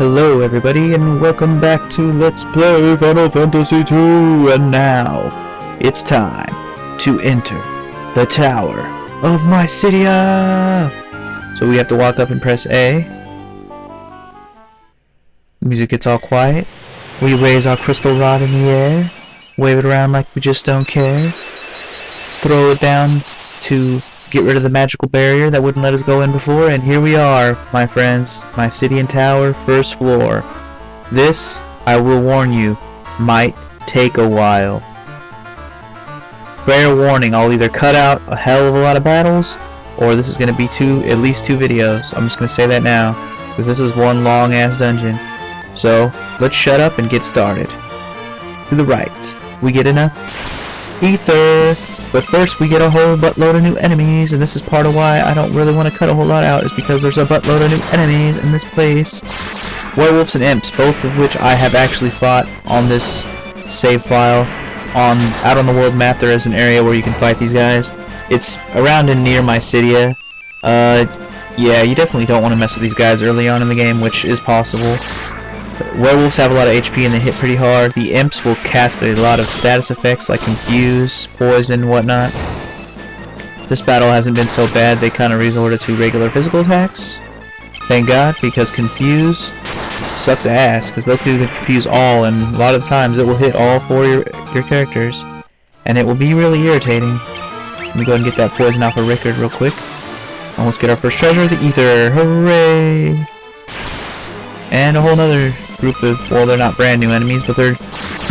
Hello everybody and welcome back to Let's Play Final Fantasy II, and now it's time to enter the Tower of Mysidia. So we have to walk up and press A. The music gets all quiet. We raise our crystal rod in the air, wave it around like we just don't care, throw it down to get rid of the magical barrier that wouldn't let us go in before, and here we are, my friends. Mysidian Tower, first floor. This, I will warn you, might take a while. Fair warning, I'll either cut out a hell of a lot of battles, or this is going to be at least two videos. I'm just going to say that now, because this is one long ass dungeon. So, let's shut up and get started. To the right, we get enough ether. But first we get a whole buttload of new enemies, and this is part of why I don't really want to cut a whole lot out, is because there's a buttload of new enemies in this place. Werewolves and imps, both of which I have actually fought on this save file. Out on the world map there is an area where you can fight these guys. It's around and near Mysidia. Yeah, you definitely don't want to mess with these guys early on in the game, which is possible. Werewolves have a lot of HP and they hit pretty hard. The imps will cast a lot of status effects like Confuse, Poison, whatnot. This battle hasn't been so bad, they kind of resorted to regular physical attacks. Thank God, because Confuse sucks ass, because they'll do Confuse all, and a lot of times it will hit all four of your characters. And it will be really irritating. Let me go ahead and get that Poison off of Rickard real quick. Almost get our first treasure, the Ether. Hooray! And a whole nother group of, well, they're not brand new enemies, but they're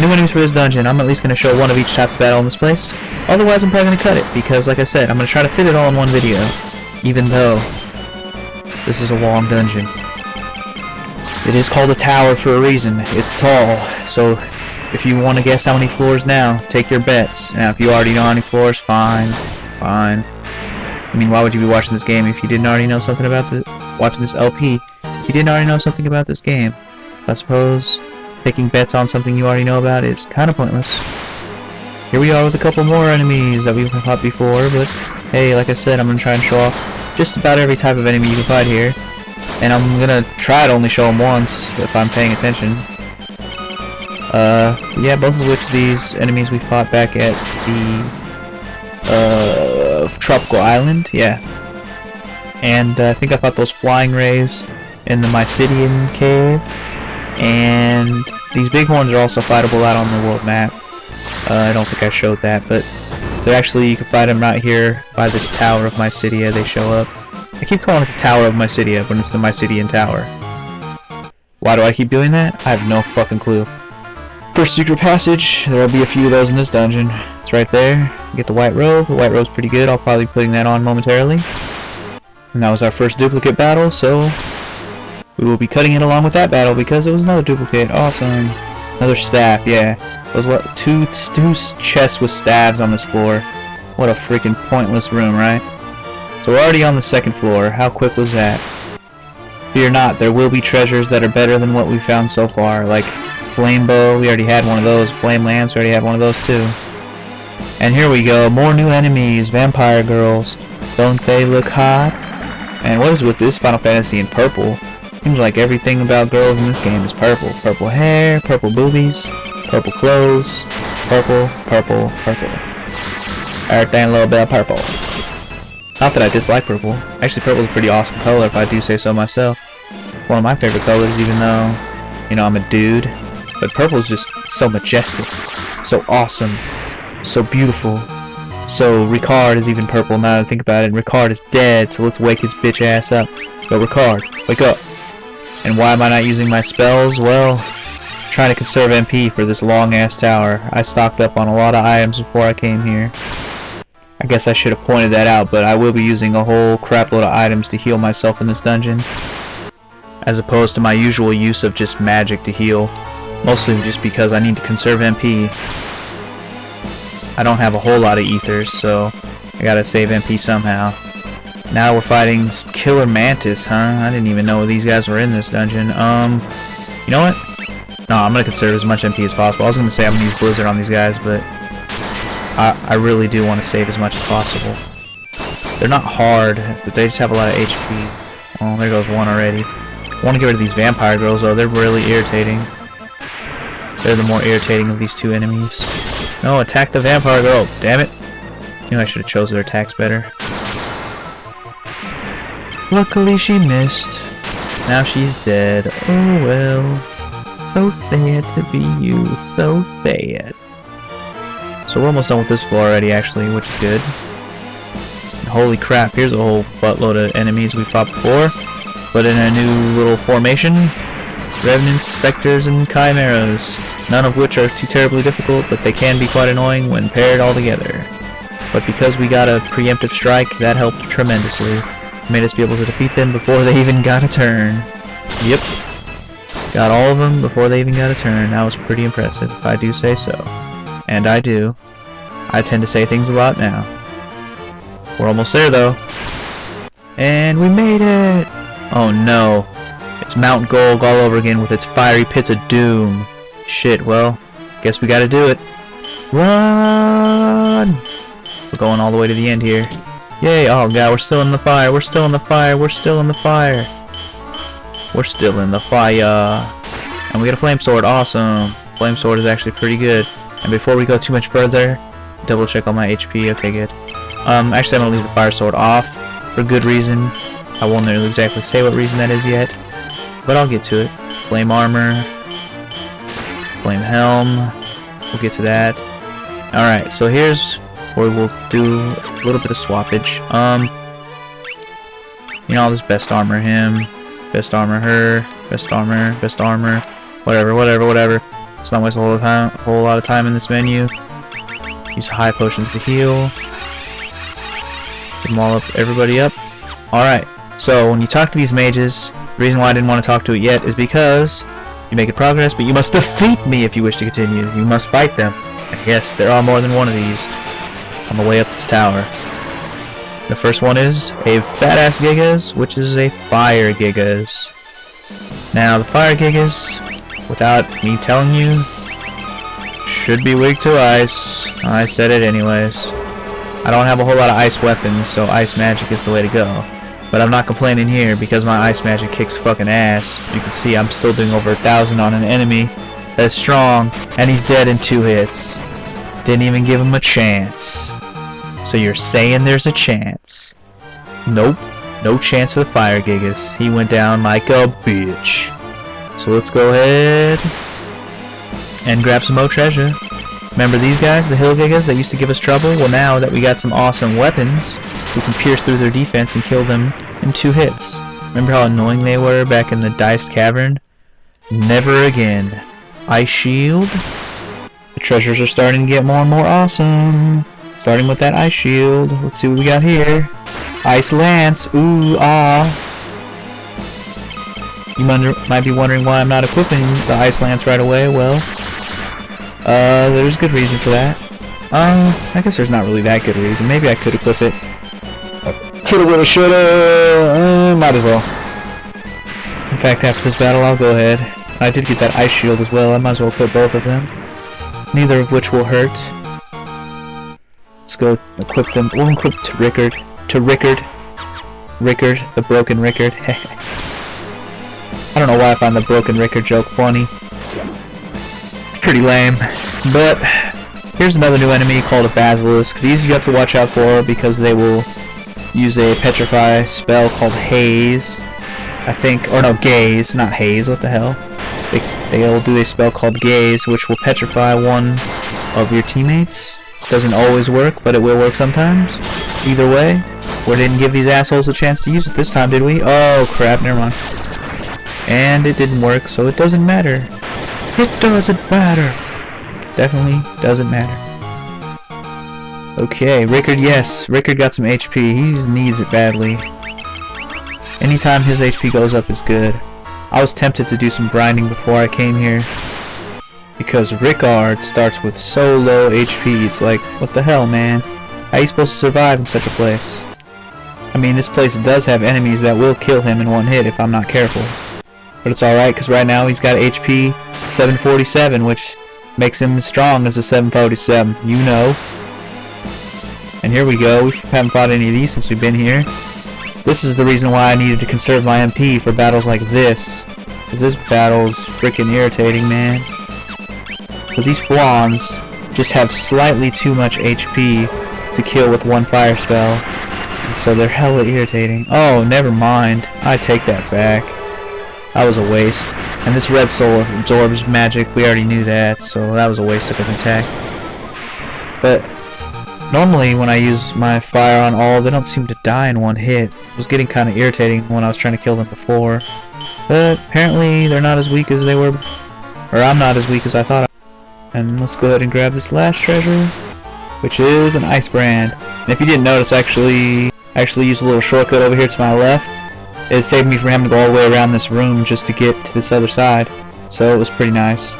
new enemies for this dungeon. I'm at least going to show one of each type of battle in this place. Otherwise, I'm probably going to cut it, because, like I said, I'm going to try to fit it all in one video, even though this is a long dungeon. It is called a tower for a reason. It's tall, so if you want to guess how many floors now, take your bets. Now, if you already know how many floors, fine. I mean, why would you be watching this game if you didn't already know something about watching this LP? If you didn't already know something about this game, I suppose taking bets on something you already know about is kind of pointless. Here we are with a couple more enemies that we've fought before, but hey, like I said, I'm going to try and show off just about every type of enemy you can fight here. And I'm going to try to only show them once, if I'm paying attention. Yeah, both of which these enemies we fought back at the Tropical Island, yeah. And I think I fought those flying rays in the Mysidian cave, and these big horns are also fightable out on the world map. I don't think I showed that, but they're actually, you can fight them right here by this Tower of Mysidia. They show up. I keep calling it the Tower of Mysidia when it's the Mysidian Tower. Why do I keep doing that? I have no fucking clue. First secret passage, there'll be a few of those in this dungeon. It's right there. Get the white robe. The white robe's pretty good. I'll probably be putting that on momentarily. And that was our first duplicate battle, so we will be cutting it along with that battle because it was another duplicate. Awesome. Another staff, yeah. Those two chests with staves on this floor. What a freaking pointless room, right? So we're already on the second floor. How quick was that? Fear not, there will be treasures that are better than what we've found so far. Like Flame Bow, we already had one of those. Flame Lamps, we already had one of those too. And here we go, more new enemies. Vampire girls. Don't they look hot? And what is with this Final Fantasy in purple? Seems like everything about girls in this game is purple. Purple hair, purple boobies, purple clothes, purple. Everything a little bit of purple. Not that I dislike purple. Actually, purple is a pretty awesome color if I do say so myself. One of my favorite colors, even though, you know, I'm a dude. But purple is just so majestic, so awesome, so beautiful. So Ricard is even purple now that I think about it. Ricard is dead, so let's wake his bitch ass up. Yo, Ricard, wake up. And why am I not using my spells? Well, trying to conserve MP for this long ass tower. I stocked up on a lot of items before I came here. I guess I should have pointed that out, but I will be using a whole crap load of items to heal myself in this dungeon, as opposed to my usual use of just magic to heal. Mostly just because I need to conserve MP. I don't have a whole lot of ethers, so I gotta save MP somehow. Now we're fighting Killer Mantis, huh? I didn't even know these guys were in this dungeon. You know what? No, I'm gonna conserve as much MP as possible. I was gonna say I'm gonna use Blizzard on these guys, but I really do want to save as much as possible. They're not hard, but they just have a lot of HP. Oh, there goes one already. I want to get rid of these vampire girls though, they're really irritating. They're the more irritating of these two enemies. No, attack the vampire girl, damn it! You know I should have chose their attacks better. Luckily she missed. Now she's dead. Oh well. So sad to be you, so sad. So we're almost done with this floor already actually, which is good. And holy crap, here's a whole buttload of enemies we fought before, but in a new little formation. Revenants, Spectres, and Chimeras, none of which are too terribly difficult, but they can be quite annoying when paired all together. But because we got a preemptive strike, that helped tremendously. It made us be able to defeat them before they even got a turn. Yep. Got all of them before they even got a turn. That was pretty impressive, if I do say so. And I do. I tend to say things a lot now. We're almost there, though. And we made it! Oh no. It's Mount Golg all over again with its fiery pits of doom. Shit, well, guess we gotta do it. Run! We're going all the way to the end here. Yay! Oh god, we're still in the fire, we're still in the fire, we're still in the fire. We're still in the fire. And we get a flame sword, awesome. Flame sword is actually pretty good. And before we go too much further, double check all my HP, okay good. Actually I'm gonna leave the fire sword off for good reason. I won't really exactly say what reason that is yet, but I'll get to it. Flame armor, flame helm, we'll get to that. Alright, so here's where we'll do a little bit of swappage. You know, this best armor him, best armor her, best armor, whatever. Let's not waste a whole lot of time in this menu. Use high potions to heal. Get them all up, everybody up. Alright, so when you talk to these mages, the reason why I didn't want to talk to it yet is because you make progress, but you must defeat me if you wish to continue. You must fight them. And yes, there are more than one of these on the way up this tower. The first one is a badass Gigas, which is a fire Gigas. Now the fire Gigas, without me telling you, should be weak to ice. I said it anyways. I don't have a whole lot of ice weapons, so ice magic is the way to go. But I'm not complaining here because my ice magic kicks fucking ass. You can see I'm still doing over 1,000 on an enemy that's strong, and he's dead in 2 hits. Didn't even give him a chance. So you're saying there's a chance? Nope, no chance for the fire Gigas. He went down like a bitch. So let's go ahead and grab some more treasure. Remember these guys, the hill Gigas that used to give us trouble? Well, now that we got some awesome weapons, we can pierce through their defense and kill them in 2 hits. Remember how annoying they were back in the Diced Cavern? Never again. Ice Shield. The treasures are starting to get more and more awesome. Starting with that Ice Shield. Let's see what we got here. Ice Lance. Ooh, ah. You might be wondering why I'm not equipping the Ice Lance right away. Well, there's good reason for that. I guess there's not really that good a reason. Maybe I could equip it. Coulda, woulda, shoulda. Might as well. In fact, after this battle, I'll go ahead. I did get that Ice Shield as well. I might as well equip both of them. Neither of which will hurt. Let's go equip them. We'll equip to Rickard. Rickard, the broken Rickard. I don't know why I find the broken Rickard joke funny. It's pretty lame. But here's another new enemy called a Basilisk. These you have to watch out for because they will use a petrify spell called Haze. I think, or no, Gaze, not Haze, what the hell. They'll do a spell called Gaze, which will petrify one of your teammates. Doesn't always work, but it will work sometimes. Either way, we didn't give these assholes a chance to use it this time, did we? Oh crap, never mind. And it didn't work, so it doesn't matter. It doesn't matter. Definitely doesn't matter. Okay, Rickard, yes. Rickard got some HP. He needs it badly. Anytime his HP goes up is good. I was tempted to do some grinding before I came here. Because Rickard starts with so low HP, it's like, what the hell, man? How are you supposed to survive in such a place? I mean, this place does have enemies that will kill him in 1 hit if I'm not careful. But it's alright, because right now he's got HP 747, which makes him as strong as a 747, you know. And here we go, we haven't fought any of these since we've been here. This is the reason why I needed to conserve my MP for battles like this. Because this battle's freaking irritating, man. Because these Flans just have slightly too much HP to kill with one fire spell. And so they're hella irritating. Oh, never mind. I take that back. That was a waste. And this red soul absorbs magic. We already knew that, so that was a waste of an attack. But normally when I use my fire on all, they don't seem to die in one hit. It was getting kind of irritating when I was trying to kill them before. But apparently they're not as weak as they were, or I'm not as weak as I thought. And let's go ahead and grab this last treasure, which is an ice brand. And if you didn't notice, I actually used a little shortcut over here to my left. It saved me from having to go all the way around this room just to get to this other side. So it was pretty nice.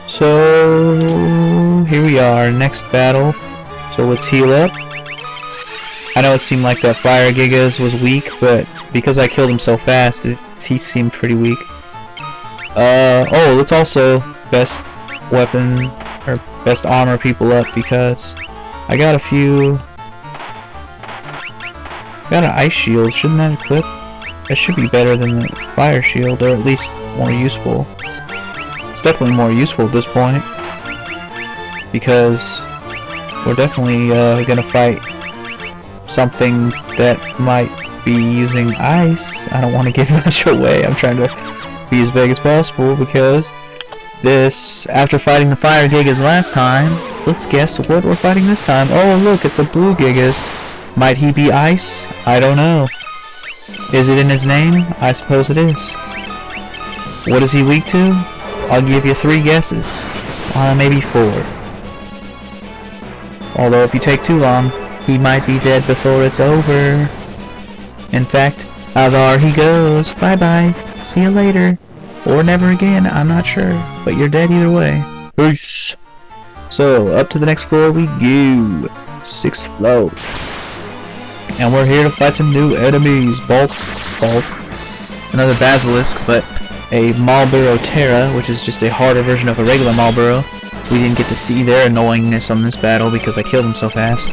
So here we are, next battle. So let's heal up. I know it seemed like that Fire Gigas was weak, but because I killed him so fast, he seemed pretty weak. Oh, let's also best weapon or best armor people up, because I got a few. Got an ice shield. Shouldn't that equip? That should be better than the fire shield, or at least more useful. It's definitely more useful at this point, because we're definitely gonna fight something that might be using ice. I don't want to give much away. I'm trying to be as vague as possible, because this, after fighting the fire Gigas last time, let's guess what we're fighting this time. Oh look, it's a blue Gigas. Might he be ice? I don't know. Is it in his name? I suppose it is. What is he weak to? I'll give you 3 guesses. Maybe 4. Although if you take too long, he might be dead before it's over. In fact, there he goes. Bye bye. See you later. Or never again, I'm not sure. But you're dead either way. Peace. So, up to the next floor we go. 6th floor. And we're here to fight some new enemies. Bulk. Another Basilisk, but a Marlboro Terra, which is just a harder version of a regular Marlboro. We didn't get to see their annoyingness on this battle because I killed them so fast.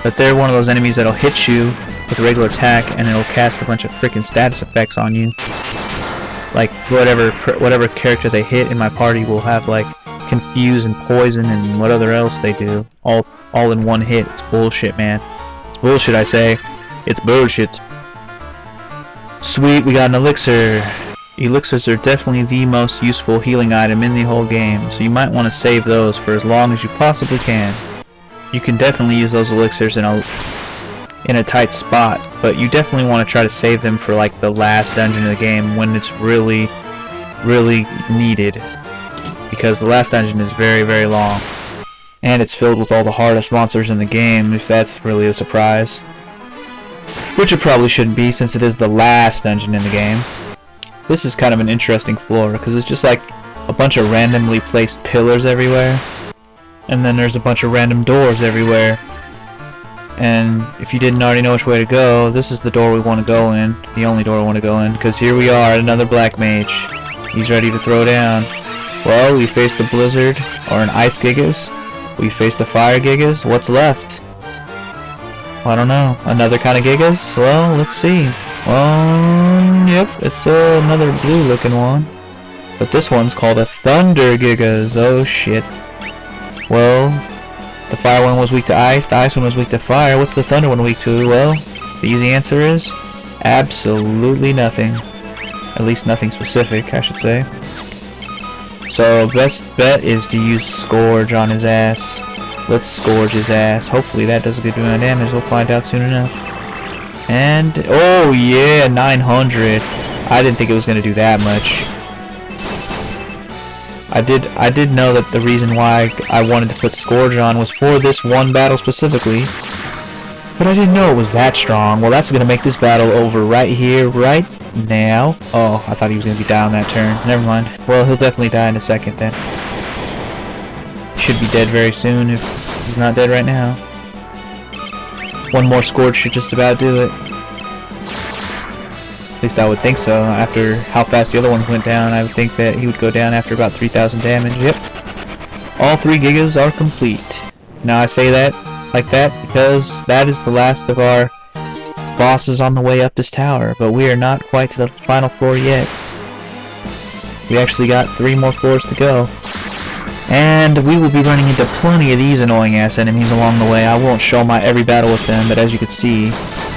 But they're one of those enemies that'll hit you with a regular attack and it'll cast a bunch of freaking status effects on you. Like whatever character they hit in my party will have like Confuse and Poison and whatever else they do, all in one hit. It's bullshit, man. It's bullshit, I say. It's bullshit. Sweet, we got an elixir. Elixirs are definitely the most useful healing item in the whole game, so you might want to save those for as long as you possibly can. You can definitely use those elixirs in a tight spot, but you definitely want to try to save them for like the last dungeon of the game when it's really needed, because the last dungeon is very long, and it's filled with all the hardest monsters in the game, if that's really a surprise. Which it probably shouldn't be, since it is the last dungeon in the game. This is kind of an interesting floor, because it's just like a bunch of randomly placed pillars everywhere, and then there's a bunch of random doors everywhere. And if you didn't already know which way to go, this is the door we want to go in, the only door we want to go in, because here we are, another Black Mage. He's ready to throw down. Well, we faced the Blizzard, or an Ice Gigas. We faced the Fire Gigas. What's left? I don't know. Another kind of Gigas? Well, let's see. Yep, it's another blue looking one. But this one's called a Thunder Gigas. Oh shit. Well, the fire one was weak to ice, the ice one was weak to fire. What's the thunder one weak to? Well, the easy answer is absolutely nothing. At least nothing specific, I should say. So, best bet is to use Scourge on his ass. Let's Scourge his ass. Hopefully that does a good amount of damage. We'll find out soon enough. And, oh yeah, 900. I didn't think it was going to do that much. I did know that the reason why I wanted to put Scourge on was for this one battle specifically, but I didn't know it was that strong. Well, that's going to make this battle over right here, right now. Oh, I thought he was going to be down that turn. Never mind. Well, he'll definitely die in a second then. He should be dead very soon if he's not dead right now. One more Scourge should just about do it. At least I would think so. After how fast the other one went down, I would think that he would go down after about 3,000 damage. Yep. All 3 Gigas are complete. Now I say that like that because that is the last of our bosses on the way up this tower, but we are not quite to the final floor yet. We actually got 3 more floors to go. And we will be running into plenty of these annoying ass enemies along the way. I won't show my every battle with them, but as you can see,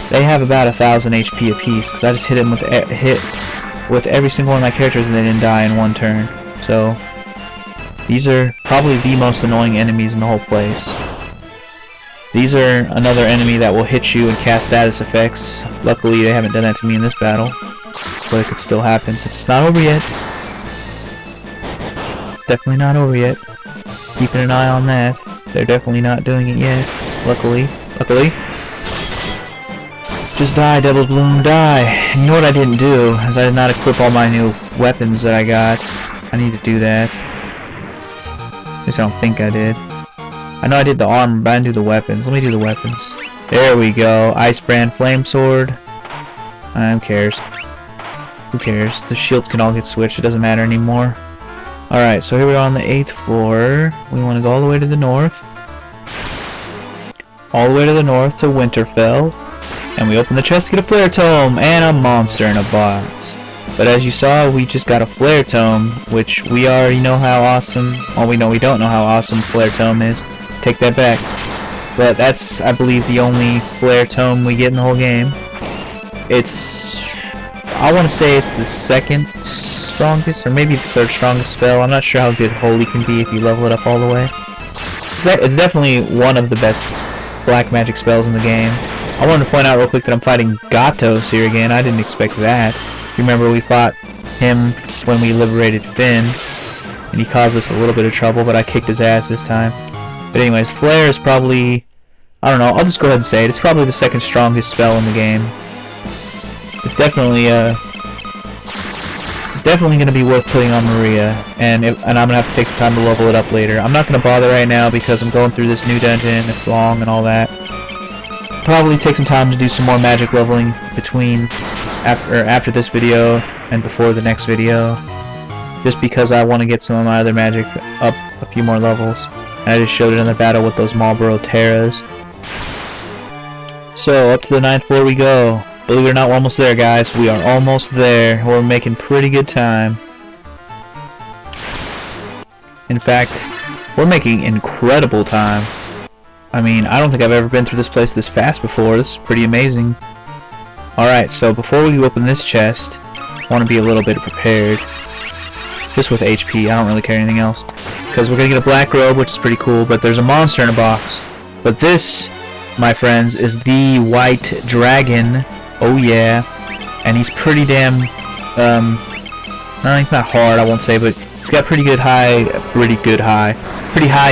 they have about 1,000 HP apiece, because I just hit them with every single one of my characters and they didn't die in one turn. So, these are probably the most annoying enemies in the whole place. These are another enemy that will hit you and cast status effects. Luckily, they haven't done that to me in this battle, but it could still happen since it's not over yet. Definitely not over yet. Keeping an eye on that. They're definitely not doing it yet. Luckily. Just die, Devil's Bloom, die! And you know what I didn't do? Is I did not equip all my new weapons that I got. I need to do that. At least I don't think I did. I know I did the armor, but I didn't do the weapons. Let me do the weapons. There we go. Icebrand Flame Sword. Who cares? Who cares? The shields can all get switched. It doesn't matter anymore. Alright, so here we are on the 8th floor. We want to go all the way to the north. All the way to the north to Winterfell. And we open the chest to get a Flare Tome and a monster in a box. But as you saw, we just got a Flare Tome, which we already know how awesome... Well, we don't know how awesome Flare Tome is. Take that back. But that's, I believe, the only Flare Tome we get in the whole game. It's... I want to say it's the 2nd strongest, or maybe the 3rd strongest spell. I'm not sure how good Holy can be if you level it up all the way. It's definitely one of the best black magic spells in the game. I wanted to point out real quick that I'm fighting Gatos here again. I didn't expect that. You remember we fought him when we liberated Finn, and he caused us a little bit of trouble, but I kicked his ass this time. But anyways, Flare is probably... I don't know, I'll just go ahead and say it. It's probably the 2nd strongest spell in the game. It's definitely going to be worth putting on Maria, and I'm going to have to take some time to level it up later. I'm not going to bother right now because I'm going through this new dungeon, it's long and all that. Probably take some time to do some more magic leveling between after this video and before the next video, just because I want to get some of my other magic up a few more levels. And I just showed it in the battle with those Marlboro Terras. So up to the 9th floor we go. Believe it or not, we're almost there, guys. We are almost there. We're making pretty good time. In fact, we're making incredible time. I mean, I don't think I've ever been through this place this fast before. This is pretty amazing. Alright, so before we open this chest, I want to be a little bit prepared. Just with HP, I don't really care anything else. Because we're going to get a black robe, which is pretty cool, but there's a monster in a box. But this, my friends, is the White Dragon. Oh yeah. And he's pretty damn, no, he's not hard, I won't say, but he's got pretty high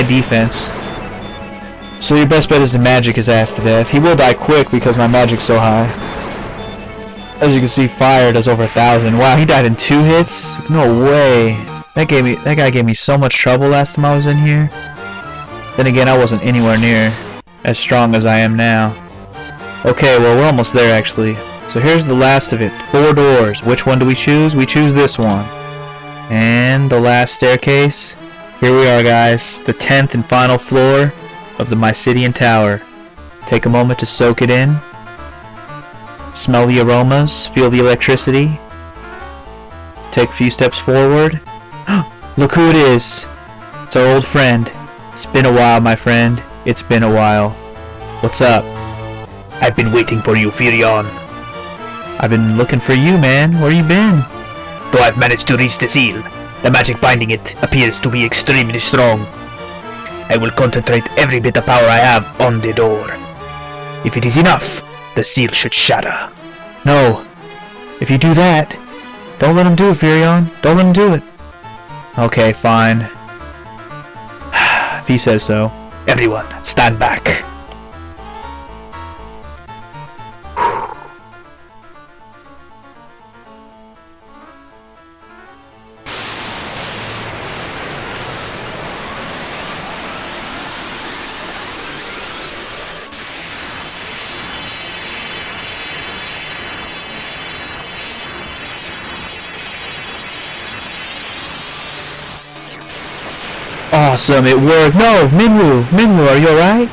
defense. So your best bet is to magic his ass to death. He will die quick because my magic's so high. As you can see, fire does over 1,000. Wow, he died in 2 hits? No way. That guy gave me so much trouble last time I was in here. Then again, I wasn't anywhere near as strong as I am now. Okay, well, we're almost there, actually. So here's the last of it. 4 doors. Which one do we choose? We choose this one. And the last staircase. Here we are, guys. The 10th and final floor of the Mysidian Tower. Take a moment to soak it in. Smell the aromas. Feel the electricity. Take a few steps forward. Look who it is. It's our old friend. It's been a while, my friend. It's been a while. What's up? I've been waiting for you, Firion. I've been looking for you, man. Where you been? Though I've managed to reach the seal, the magic binding it appears to be extremely strong. I will concentrate every bit of power I have on the door. If it is enough, the seal should shatter. No. If you do that, don't let him do it, Firion. Don't let him do it. Okay, fine. If he says so. Everyone, stand back. Awesome, it worked. No, Minwoo, are you alright?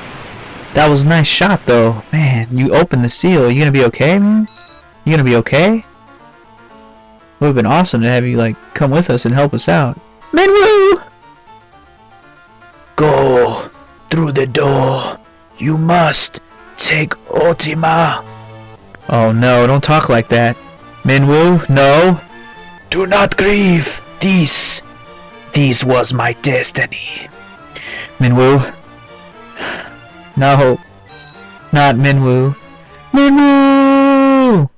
That was a nice shot, though. Man, you opened the seal. You gonna be okay, man? You gonna be okay? Would have been awesome to have you, like, come with us and help us out. Minwoo! Go through the door. You must take Ultima. Oh no, don't talk like that. Minwoo, no. Do not grieve. This was my destiny. Minwoo. No. Not Minwoo. Minwoo!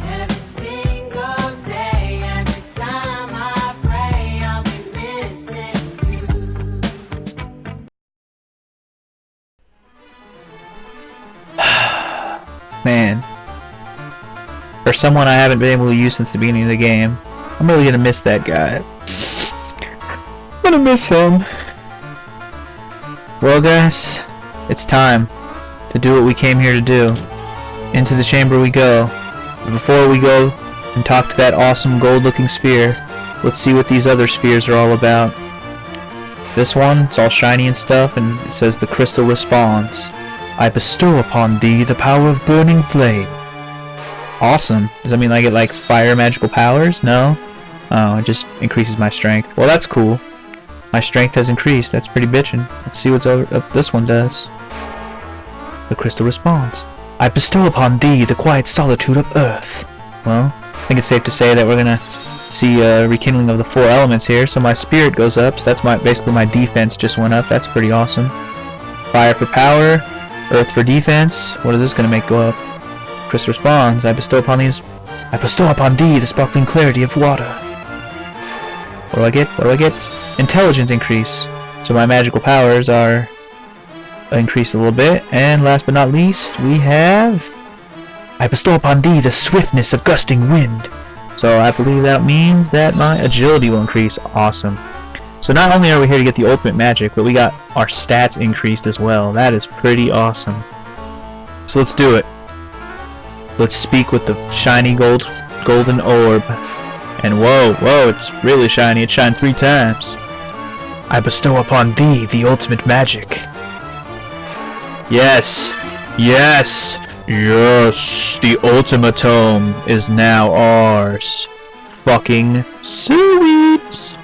Every single day, every time I pray, I'll be missing you. Man. For someone I haven't been able to use since the beginning of the game, I'm really gonna miss that guy. I'm gonna miss him. Well guys, it's time to do what we came here to do. Into the chamber we go. But before we go and talk to that awesome gold looking sphere, let's see what these other spheres are all about. This one, it's all shiny and stuff, and it says the crystal responds. I bestow upon thee the power of burning flame. Awesome. Does that mean I get like fire magical powers? No? Oh, it just increases my strength. Well, that's cool. My strength has increased. That's pretty bitchin'. Let's see what this one does. The crystal responds. I bestow upon thee the quiet solitude of earth. Well, I think it's safe to say that we're gonna see a rekindling of the 4 elements here. So my spirit goes up. So that's basically my defense just went up. That's pretty awesome. Fire for power. Earth for defense. What is this gonna make go up? Crystal responds. I bestow upon thee the sparkling clarity of water. What do I get? What do I get? Intelligence increase. So my magical powers are increased a little bit. And last but not least, we have... I bestow upon thee the swiftness of gusting wind. So I believe that means that my agility will increase. Awesome. So not only are we here to get the ultimate magic, but we got our stats increased as well. That is pretty awesome. So let's do it. Let's speak with the shiny golden orb. And whoa, it's really shiny. It shined 3 times. I bestow upon thee the ultimate magic. Yes! Yes! Yes! The Ultima Tome is now ours. Fucking sweet!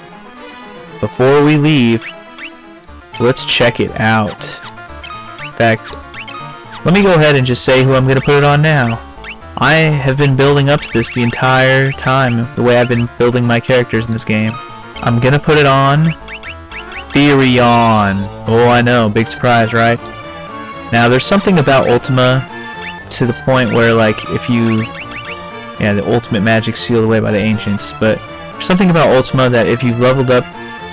Before we leave, let's check it out. In fact, let me go ahead and just say who I'm gonna put it on now. I have been building up to this the entire time, the way I've been building my characters in this game. I'm gonna put it on Therion. Oh, I know, big surprise, right? Now, there's something about Ultima to the point where, like, if you... Yeah, the ultimate magic sealed away by the ancients, but there's something about Ultima that if you've leveled up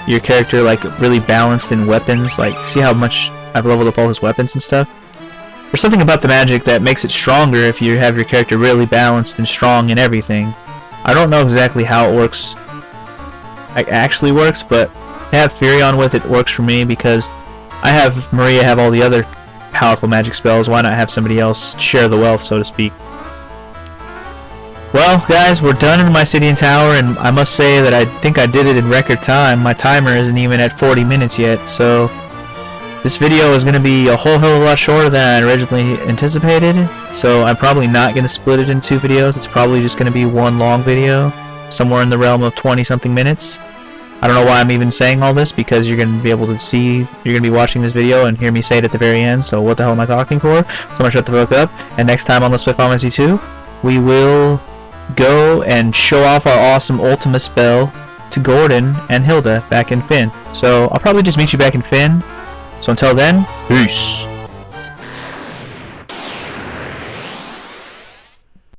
your character, like, really balanced in weapons, like, see how much I've leveled up all his weapons and stuff? There's something about the magic that makes it stronger if you have your character really balanced and strong in everything. I don't know exactly how it works, actually works, but to have Therion with it works for me because I have Maria have all the other powerful magic spells. Why not have somebody else share the wealth, so to speak? Well, guys, we're done in the Mysidian Tower, and I must say that I think I did it in record time. My timer isn't even at 40 minutes yet, so this video is going to be a whole hell of a lot shorter than I originally anticipated, so I'm probably not going to split it into 2 videos. It's probably just going to be one long video, somewhere in the realm of 20-something minutes. I don't know why I'm even saying all this, because you're going to be able to see, you're going to be watching this video and hear me say it at the very end, so what the hell am I talking for? So I'm going to shut the fuck up, and next time on Let's Play Final Fantasy 2, we will go and show off our awesome Ultima spell to Gordon and Hilda back in Finn. So I'll probably just meet you back in Finn. So until then, peace!